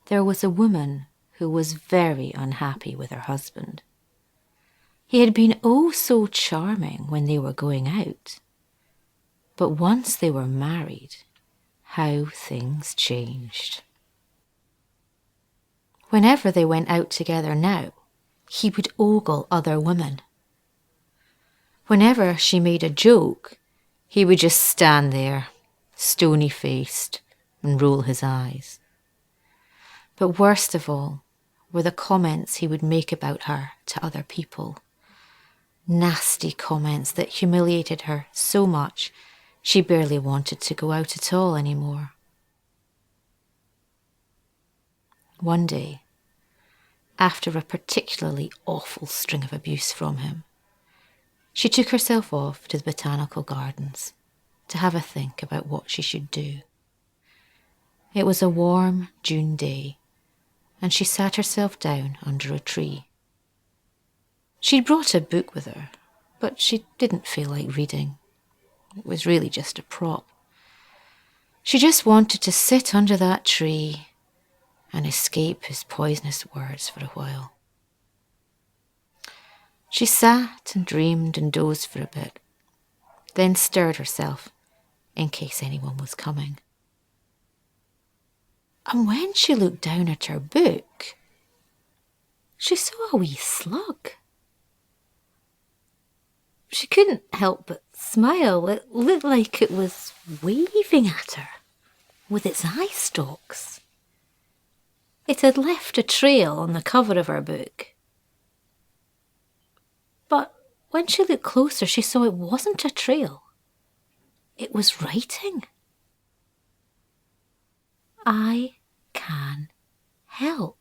there was a woman who was very unhappy with her husband. He had been oh so charming when they were going out. But once they were married, how things changed. Whenever they went out together now, he would ogle other women. Whenever she made a joke, he would just stand there, stony-faced, and roll his eyes. But worst of all were the comments he would make about her to other people. Nasty comments that humiliated her so much she barely wanted to go out at all anymore. One day, after a particularly awful string of abuse from him, she took herself off to the botanical gardens to have a think about what she should do. It was a warm June day, and she sat herself down under a tree. She'd brought a book with her, but she didn't feel like reading. It was really just a prop. She just wanted to sit under that tree and escape his poisonous words for a while. She sat and dreamed and dozed for a bit, then stirred herself in case anyone was coming. And when she looked down at her book, she saw a wee slug. She couldn't help but smile. It looked like it was waving at her with its eye stalks. It had left a trail on the cover of her book. But when she looked closer, she saw it wasn't a trail. It was writing. I can help.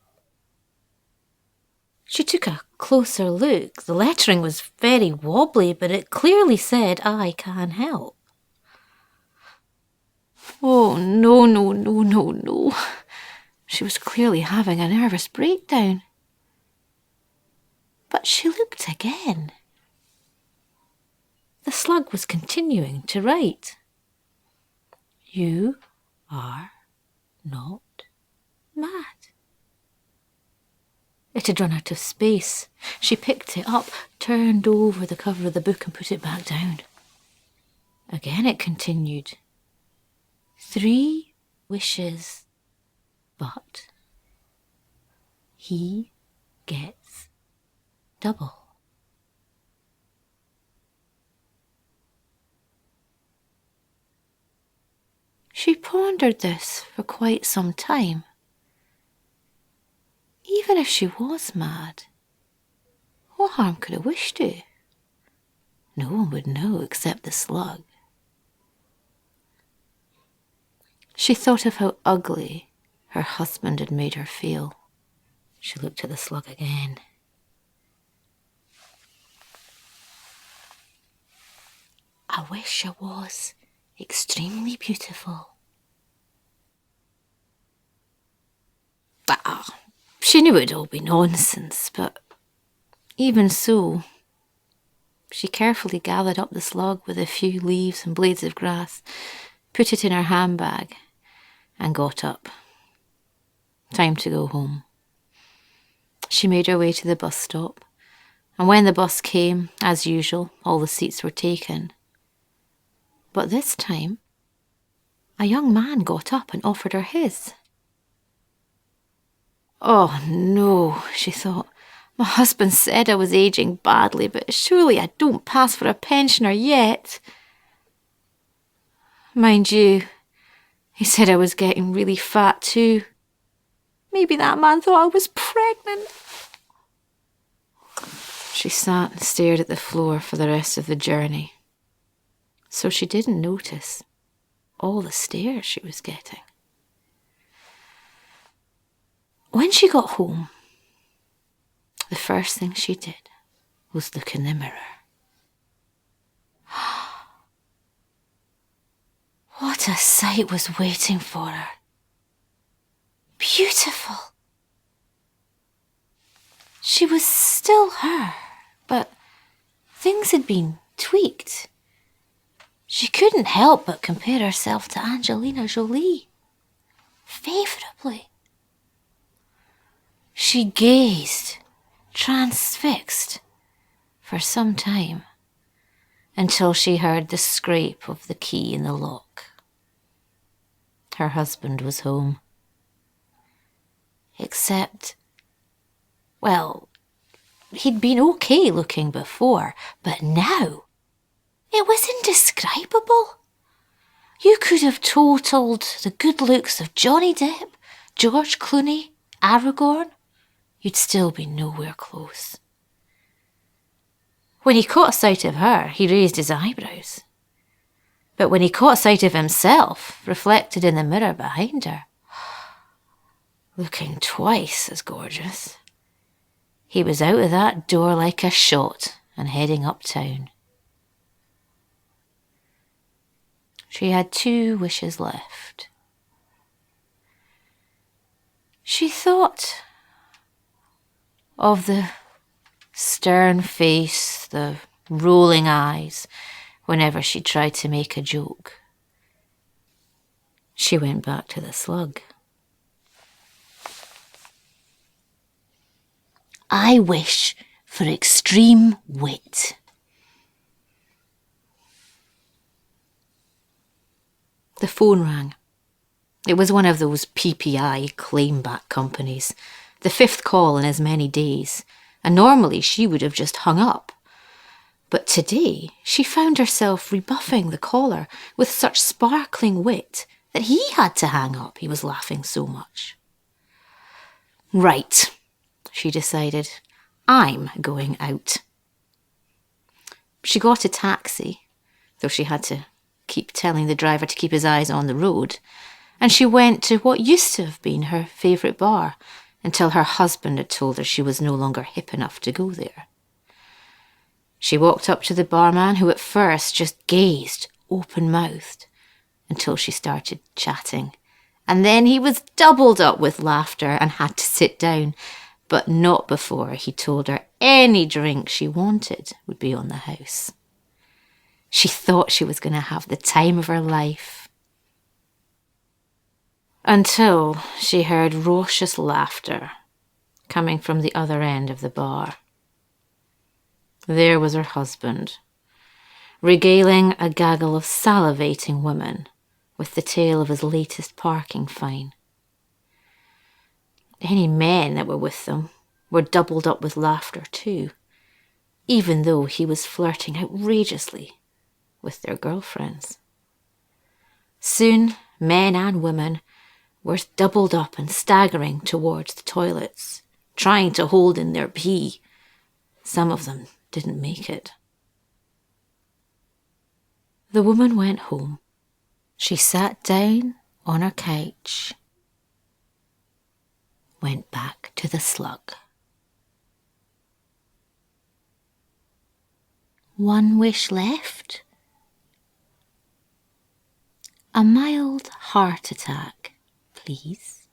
She took a closer look. The lettering was very wobbly, but it clearly said, I can help. Oh, no, no, no, no, no. She was clearly having a nervous breakdown. But she looked again. The slug was continuing to write. You are not mad. It had run out of space. She picked it up, turned over the cover of the book and put it back down. Again it continued. 3 wishes, but he gets double. She pondered this for quite some time. Even if she was mad, what harm could a wish do? No one would know except the slug. She thought of how ugly her husband had made her feel. She looked at the slug again. I wish I was extremely beautiful. She knew it'd all be nonsense, but even so, she carefully gathered up the slug with a few leaves and blades of grass, put it in her handbag, and got up. Time to go home. She made her way to the bus stop, and when the bus came, as usual, all the seats were taken. But this time, a young man got up and offered her his. Oh no, she thought. My husband said I was ageing badly, but surely I don't pass for a pensioner yet. Mind you, he said I was getting really fat too. Maybe that man thought I was pregnant. She sat and stared at the floor for the rest of the journey. So she didn't notice all the stares she was getting. When she got home, the first thing she did was look in the mirror. What a sight was waiting for her. Beautiful. She was still her, but things had been tweaked. She couldn't help but compare herself to Angelina Jolie. Favourably. She gazed, transfixed, for some time, until she heard the scrape of the key in the lock. Her husband was home. Except, well, he'd been okay looking before, but now it was indescribable. You could have totaled the good looks of Johnny Depp, George Clooney, Aragorn. You'd still be nowhere close. When he caught sight of her, he raised his eyebrows. But when he caught sight of himself, reflected in the mirror behind her, looking twice as gorgeous, he was out of that door like a shot and heading uptown. She had 2 wishes left. She thought of the stern face, the rolling eyes, whenever she tried to make a joke. She went back to the slug. I wish for extreme wit. The phone rang. It was one of those PPI claim-back companies, the 5th call in as many days, and normally she would have just hung up. But today she found herself rebuffing the caller with such sparkling wit that he had to hang up. He was laughing so much. Right, she decided. I'm going out. She got a taxi, though she had to keep telling the driver to keep his eyes on the road, and she went to what used to have been her favourite bar until her husband had told her she was no longer hip enough to go there. She walked up to the barman, who at first just gazed, open-mouthed, until she started chatting. And then he was doubled up with laughter and had to sit down, but not before he told her any drink she wanted would be on the house. She thought she was going to have the time of her life. Until she heard raucous laughter coming from the other end of the bar. There was her husband, regaling a gaggle of salivating women with the tale of his latest parking fine. Any men that were with them were doubled up with laughter too, even though he was flirting outrageously with their girlfriends. Soon, men and women were doubled up and staggering towards the toilets, trying to hold in their pee. Some of them didn't make it. The woman went home. She sat down on her couch, went back to the slug. One wish left. A mild heart attack, please.